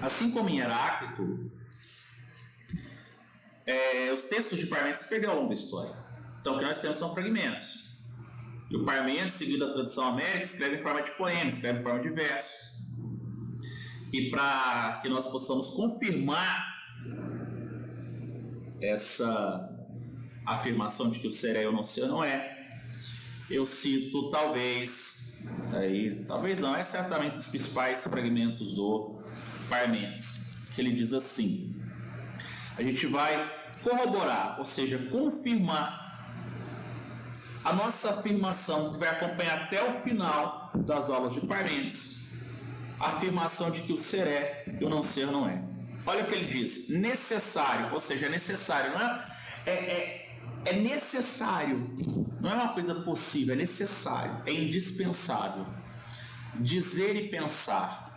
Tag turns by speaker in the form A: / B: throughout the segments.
A: Assim como em Heráclito, os textos de Parmênides se perderam ao longo da história. Então, o que nós temos são fragmentos. E o Parmênides, seguindo a tradição américa, escreve em forma de poema, escreve em forma de versos. E para que nós possamos confirmar essa afirmação de que o ser é e o não ser não é, eu cito talvez não, é certamente um dos principais fragmentos do Parmênides, que ele diz assim: a gente vai corroborar, ou seja, confirmar a nossa afirmação, que vai acompanhar até o final das aulas de Parmênides, a afirmação de que o ser é e o não ser não é. Olha o que ele diz: necessário, ou seja, é necessário, não é necessário, não é uma coisa possível, é necessário, é indispensável dizer e pensar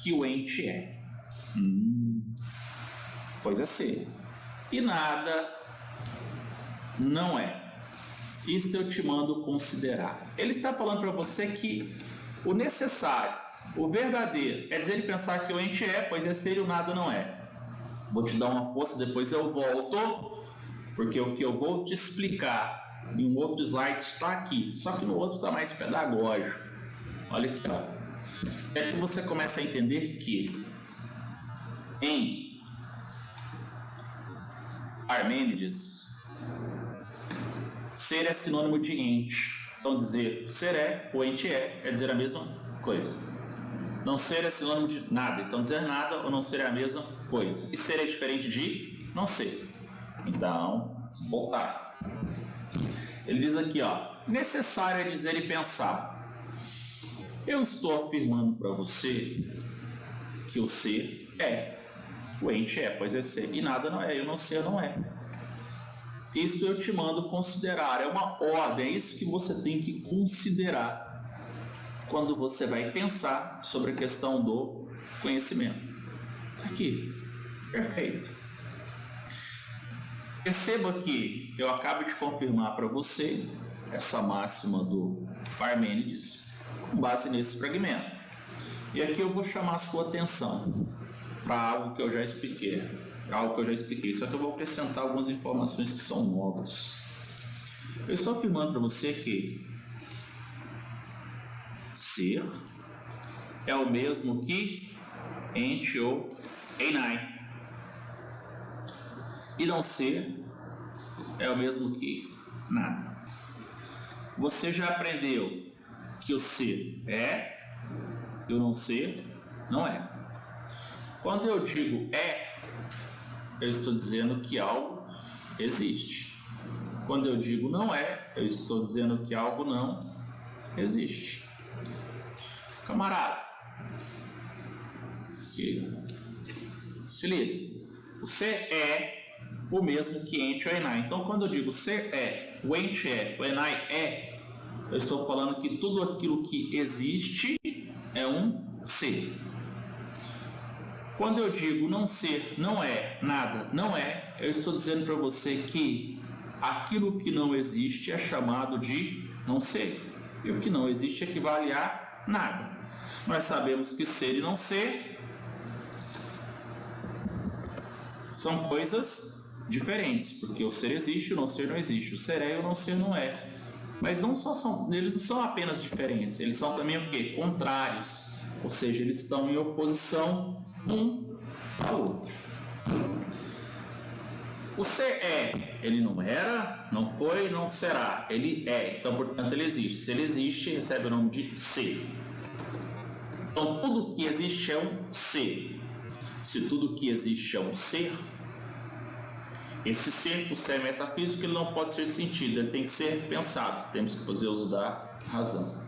A: que o ente é. Pois é ser. E nada não é. Isso eu te mando considerar. Ele está falando para você que o necessário, o verdadeiro, é dizer e pensar que o ente é, pois é ser e o nada não é. Vou te dar uma força, depois eu volto, porque o que eu vou te explicar em um outro slide está aqui, só que no outro está mais pedagógico. Olha aqui, ó. É que você começa a entender que em Parmênides, ser é sinônimo de ente. Então dizer ser é, o ente é dizer a mesma coisa. Não ser é sinônimo de nada, então dizer nada ou não ser é a mesma coisa. E ser é diferente de não ser. Então, voltar. Ele diz aqui, ó, necessário é dizer e pensar. Eu estou afirmando para você que o ser é, o ente é, pois é ser, e nada não é, e o não ser não é. Isso eu te mando considerar, é uma ordem, é isso que você tem que considerar quando você vai pensar sobre a questão do conhecimento. Aqui, perfeito. Perceba que eu acabo de confirmar para você essa máxima do Parmênides com base nesse fragmento. E aqui eu vou chamar a sua atenção para algo que eu já expliquei. Só que eu vou acrescentar algumas informações que são novas. Eu estou afirmando para você que ser é o mesmo que ente ou einai. E não ser é o mesmo que nada. Você já aprendeu que o ser é e o não ser não é. Quando eu digo é, eu estou dizendo que algo existe. Quando eu digo não é, eu estou dizendo que algo não existe. Camarada, se liga. O ser é o mesmo que ente ou enai. Então, quando eu digo ser é, o ente é, o enai é, eu estou falando que tudo aquilo que existe é um ser. Quando eu digo não ser, não é, nada, não é, eu estou dizendo para você que aquilo que não existe é chamado de não ser. E o que não existe equivale a nada. Nós sabemos que ser e não ser são coisas diferentes, porque o ser existe e o não ser não existe. O ser é e o não ser não é. Mas eles não são apenas diferentes, eles são também o quê? Contrários. Ou seja, eles estão em oposição um ao outro. O ser é, ele não era, não foi, não será, ele é, então portanto ele existe. Se ele existe, recebe o nome de ser. Então tudo que existe é um ser. Se tudo que existe é um ser, esse ser, o ser metafísico, ele não pode ser sentido, ele tem que ser pensado, temos que fazer uso da razão.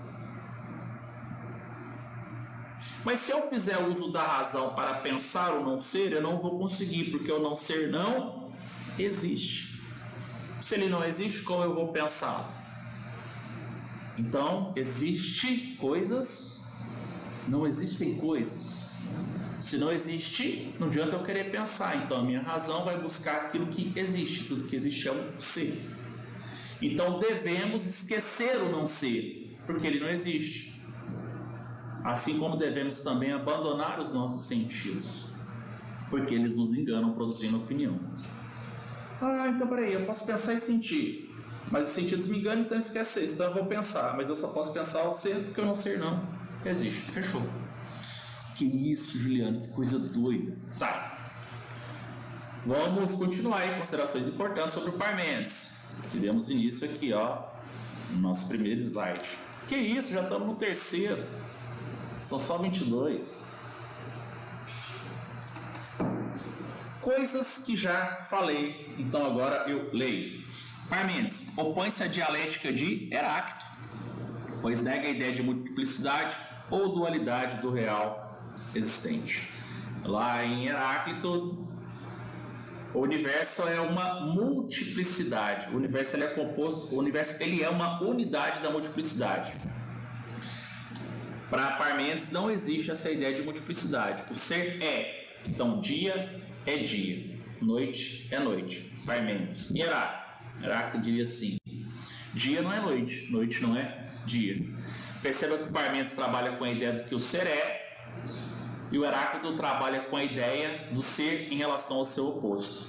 A: Mas se eu fizer uso da razão para pensar o não ser, eu não vou conseguir, porque o não ser não existe. Se ele não existe, como eu vou pensar? Então, existe coisas, não existem coisas. Se não existe, não adianta eu querer pensar. Então, a minha razão vai buscar aquilo que existe. Tudo que existe é um ser. Então, devemos esquecer o não ser, porque ele não existe. assim como devemos também abandonar os nossos sentidos, porque eles nos enganam produzindo opinião. Então peraí, eu posso pensar e sentir, mas os sentidos me enganam, então esquece isso. Então eu vou pensar, mas eu só posso pensar ao ser, porque eu não ser não existe. Fechou. Que isso, Juliano, que coisa doida. Tá. Vamos continuar aí, considerações importantes sobre o Parmênides, que demos início aqui, ó, no nosso primeiro slide. Que isso, já estamos no terceiro. São só 22. Coisas que já falei, então agora eu leio. Parmênides opõe-se à dialética de Heráclito, pois nega a ideia de multiplicidade ou dualidade do real existente. Lá em Heráclito, o universo é uma multiplicidade. O universo ele é composto, o universo ele é uma unidade da multiplicidade. Para Parmênides não existe essa ideia de multiplicidade. O ser é. Então, dia é dia, noite é noite. Parmênides. E Heráclito diria assim: dia não é noite, noite não é dia. Perceba que o Parmênides trabalha com a ideia do que o ser é, e o Heráclito trabalha com a ideia do ser em relação ao seu oposto.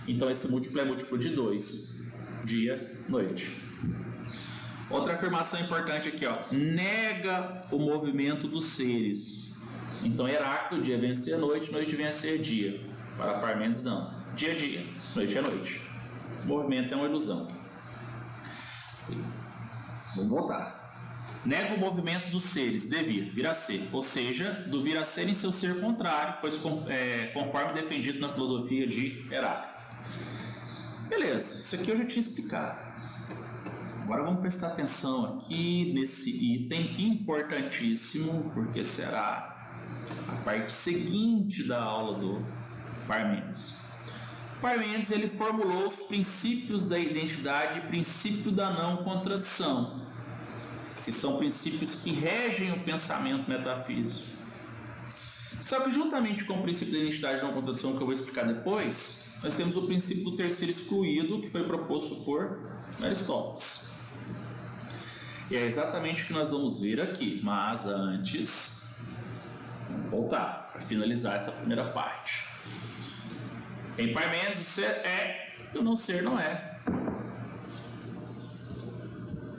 A: Então esse múltiplo é múltiplo de 2, dia, noite. Outra afirmação importante aqui, ó, nega o movimento dos seres. Então Heráclito, dia vem a ser noite, noite vem a ser dia. Para Parmênides não, dia é dia, noite é noite. O movimento é uma ilusão. Vamos voltar. Nega o movimento dos seres, devir, vir a ser, ou seja, do vir a ser em seu ser contrário, pois conforme defendido na filosofia de Heráclito. Beleza, isso aqui eu já tinha explicado. Agora vamos prestar atenção aqui nesse item importantíssimo, porque será a parte seguinte da aula do Parmênides. Parmênides ele formulou os princípios da identidade e princípio da não contradição, que são princípios que regem o pensamento metafísico. Só que juntamente com o princípio da identidade e não contradição, que eu vou explicar depois, nós temos o princípio do terceiro excluído, que foi proposto por Aristóteles. E é exatamente o que nós vamos ver aqui, mas antes, vamos voltar para finalizar essa primeira parte. Em Parmênides, o ser é e o não ser não é.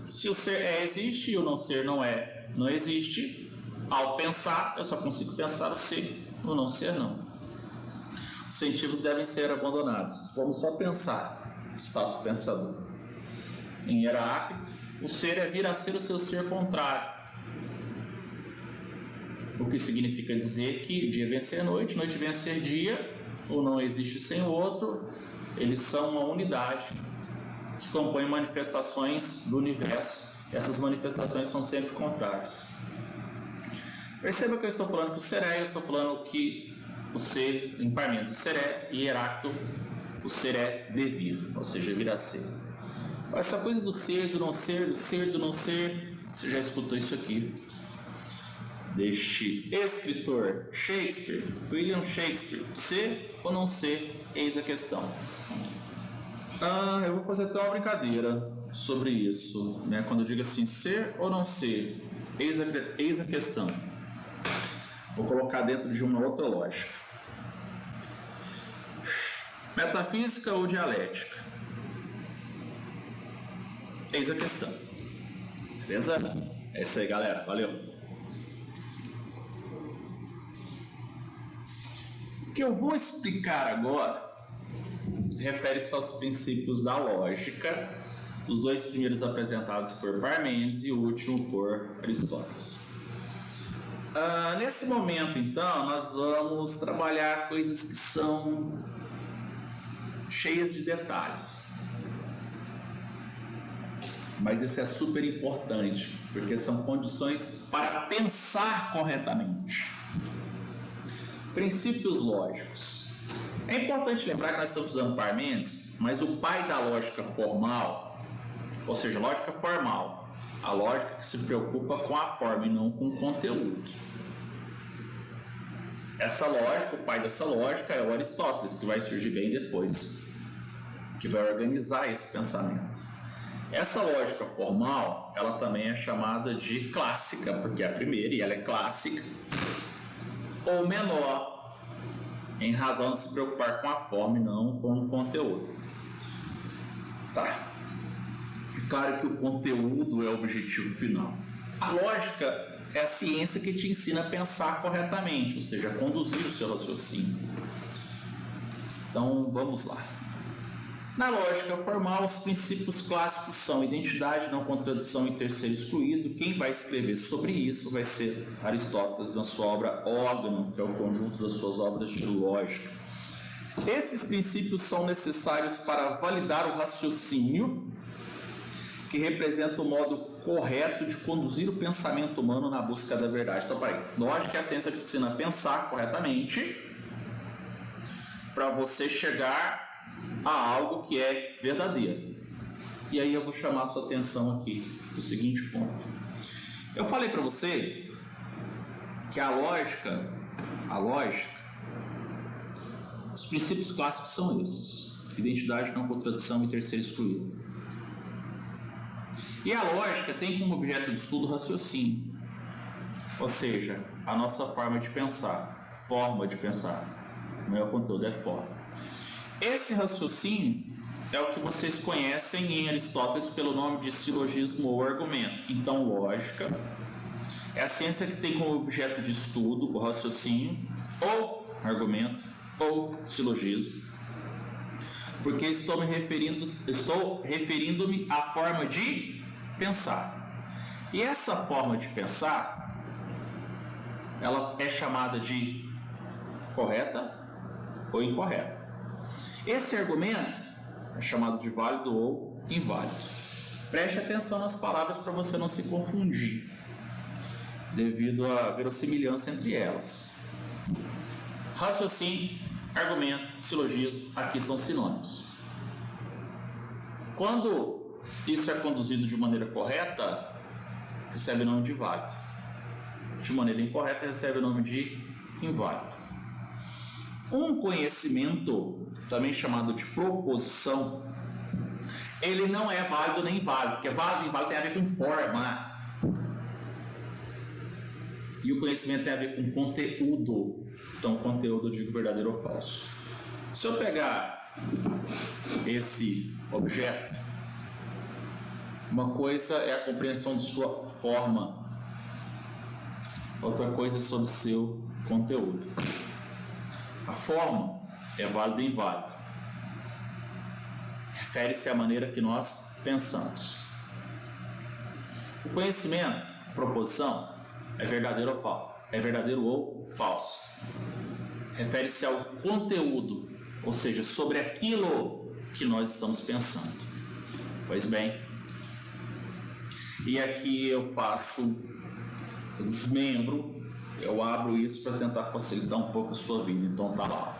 A: Se o ser é existe e o não ser não existe, ao pensar, eu só consigo pensar o ser, o não ser não. Os sentidos devem ser abandonados. Vamos só pensar, estado pensador. Em Heráclito, o ser é vir a ser o seu ser contrário. O que significa dizer que dia vem a ser noite, noite vem a ser dia, o não existe sem o outro, eles são uma unidade que compõe manifestações do universo. Essas manifestações são sempre contrárias. Perceba que eu estou falando que o ser é, eu estou falando que o ser, em Parmênides, o ser é, e Heráclito, o ser é devir, ou seja, vir a ser. Essa coisa do ser, do não ser, do ser, do não ser, você já escutou isso aqui. Deste escritor Shakespeare, William Shakespeare, ser ou não ser, eis a questão. Eu vou fazer até uma brincadeira sobre isso, né? Quando eu digo assim, ser ou não ser, eis a questão. Vou colocar dentro de uma outra lógica. Metafísica ou dialética? Eis a questão. Beleza? É isso aí, galera. Valeu. O que eu vou explicar agora refere-se aos princípios da lógica, os dois primeiros apresentados por Parmênides e o último por Aristóteles. Nesse momento, então, nós vamos trabalhar coisas que são cheias de detalhes. Mas isso é super importante, porque são condições para pensar corretamente. Princípios lógicos. É importante lembrar que nós estamos usando Parmênides, mas o pai da lógica formal, ou seja, lógica formal, a lógica que se preocupa com a forma e não com o conteúdo. Essa lógica, o pai dessa lógica é o Aristóteles, que vai surgir bem depois, que vai organizar esse pensamento. Essa lógica formal, ela também é chamada de clássica, porque é a primeira e ela é clássica, ou menor, em razão de se preocupar com a forma e não com o conteúdo. Tá. É claro que o conteúdo é o objetivo final. A lógica é a ciência que te ensina a pensar corretamente, ou seja, a conduzir o seu raciocínio. Então, vamos lá. Na lógica formal, os princípios clássicos são identidade, não contradição e terceiro excluído. Quem vai escrever sobre isso vai ser Aristóteles na sua obra Órgão, que é o conjunto das suas obras de lógica. Esses princípios são necessários para validar o raciocínio, que representa o modo correto de conduzir o pensamento humano na busca da verdade. Então, peraí, lógica é a ciência que ensina a pensar corretamente para você chegar a algo que é verdadeiro. E aí eu vou chamar a sua atenção aqui do seguinte ponto. Eu falei para você que a lógica, os princípios clássicos são esses: identidade, não contradição e terceiro excluído. E a lógica tem como objeto de estudo o raciocínio, ou seja, a nossa forma de pensar, não é o conteúdo, é forma. Esse raciocínio é o que vocês conhecem em Aristóteles pelo nome de silogismo ou argumento. Então, lógica é a ciência que tem como objeto de estudo o raciocínio, ou argumento, ou silogismo, porque estou referindo-me à forma de pensar. E essa forma de pensar, ela é chamada de correta ou incorreta. Esse argumento é chamado de válido ou inválido. Preste atenção nas palavras para você não se confundir, devido à verossimilhança entre elas. Raciocínio, argumento, silogismo, aqui são sinônimos. Quando isso é conduzido de maneira correta, recebe o nome de válido. De maneira incorreta, recebe o nome de inválido. Um conhecimento, também chamado de proposição, ele não é válido nem inválido, porque válido e inválido tem a ver com forma. E o conhecimento tem a ver com conteúdo. Então, conteúdo eu digo verdadeiro ou falso. Se eu pegar esse objeto, uma coisa é a compreensão de sua forma, outra coisa é sobre seu conteúdo. A forma é válida e inválida. Refere-se à maneira que nós pensamos. O conhecimento, a proposição, é verdadeiro ou falso. Refere-se ao conteúdo, ou seja, sobre aquilo que nós estamos pensando. Pois bem, e aqui eu desmembro, eu abro isso para tentar facilitar um pouco a sua vida. Então tá lá.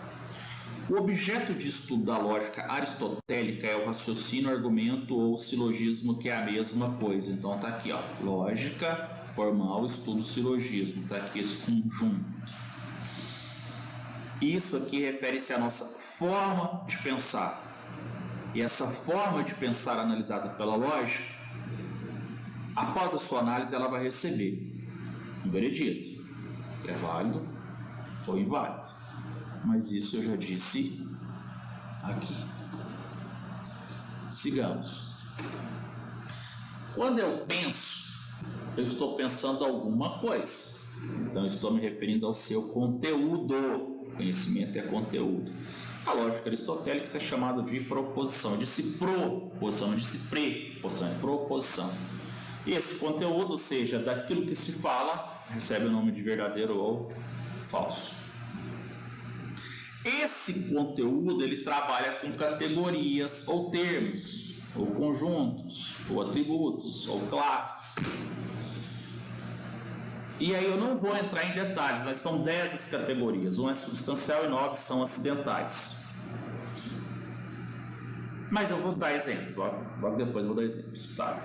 A: O objeto de estudo da lógica aristotélica é o raciocínio, argumento ou silogismo, que é a mesma coisa. Então tá aqui, ó, lógica formal, estudo, silogismo. Tá aqui esse conjunto. Isso aqui refere-se à nossa forma de pensar. E essa forma de pensar analisada pela lógica, após a sua análise, ela vai receber um veredito, que é válido ou inválido. Mas isso eu já disse aqui. Sigamos. Quando eu penso, eu estou pensando alguma coisa. Então, estou me referindo ao seu conteúdo. Conhecimento é conteúdo. A lógica aristotélica isso é chamada de proposição. Eu disse proposição, eu disse preposição, é proposição. E esse conteúdo, ou seja, daquilo que se fala, recebe o nome de verdadeiro ou falso. Esse conteúdo, ele trabalha com categorias ou termos, ou conjuntos, ou atributos, ou classes. E aí eu não vou entrar em detalhes, mas são 10 as categorias. Uma é substancial e 9 são acidentais. Mas eu vou dar exemplos, logo depois eu vou dar exemplos, tá?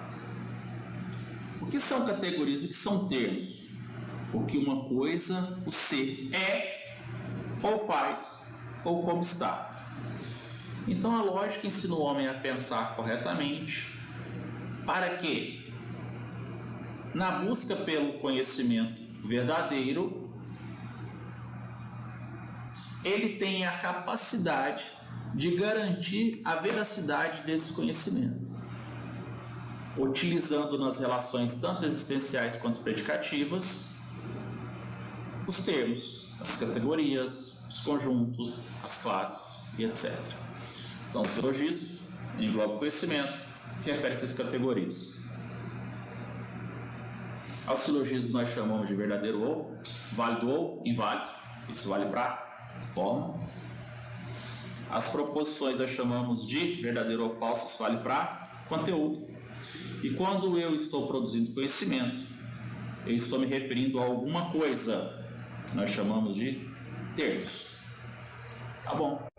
A: O que são categorias? O que são termos? O que uma coisa, o ser, é, ou faz, ou como está. Então a lógica ensina o homem a pensar corretamente, para que, na busca pelo conhecimento verdadeiro, ele tenha a capacidade de garantir a veracidade desse conhecimento, utilizando nas relações tanto existenciais quanto predicativas os termos, as categorias, os conjuntos, as classes e etc. Então, o silogismo engloba o conhecimento que refere-se às categorias. Ao silogismo nós chamamos de verdadeiro ou, válido ou inválido, isso vale para forma. As proposições nós chamamos de verdadeiro ou falso, isso vale para conteúdo. E quando eu estou produzindo conhecimento, eu estou me referindo a alguma coisa que nós chamamos de termos. Tá bom?